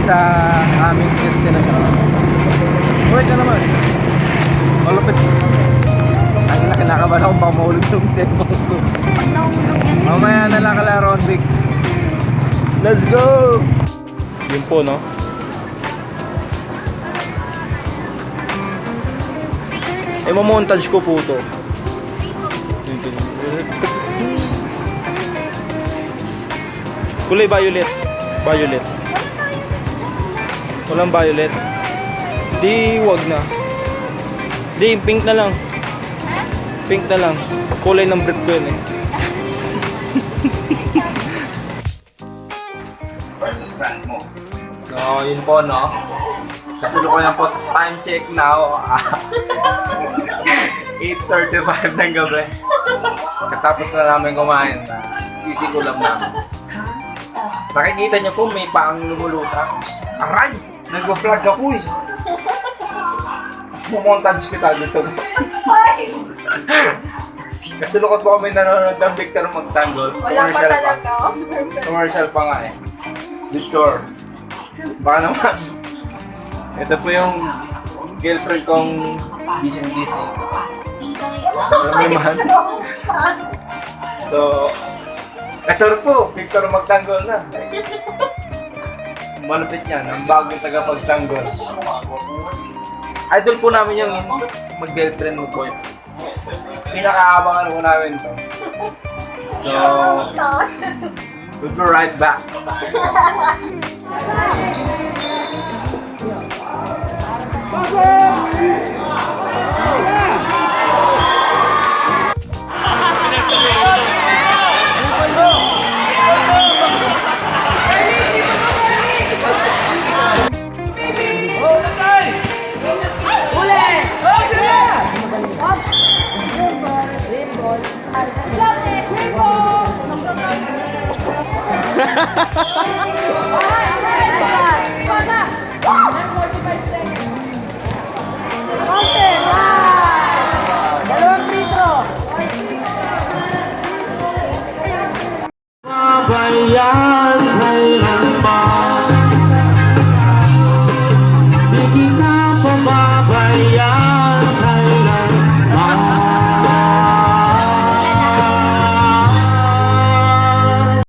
sa aming destination. Uy ka naman. Malupit. Ay na, kinakabahan akong baka mahulog yung cellphone ko. Pag nahulog yan. Mamaya na lang kalaro, Vic. Let's go! Yun po, no? Eh, mamontage ko po to. Kulay violet. Violet. Walang violet. Di, wag na. Di, pink na lang. Pink na lang. Kulay ng brick ko yun eh. So, yun po, no? Kasalukuyan po, time check now. 8:35 ng gabi. Katapos na namin kumain na sisikulam namin. Nakikita niyo po, may paang lumulutang. Aray! Nagpa-vlog ako eh. Mumontage kita gusto mo. Kasulukot po kami nanonood ng Victor Magtanggol. Wala pa talaga. Commercial pa nga eh. Victor. Baka naman. Ito po yung girlfriend kong gising-gising. Alam mo naman. So, ito po, Victor Magtanggol na. Malapit yan, ang bagong tagapagtanggol. Idol po namin yung mag-girlfriend mo po. Pinakaabangan po namin to. So, we'll be right back.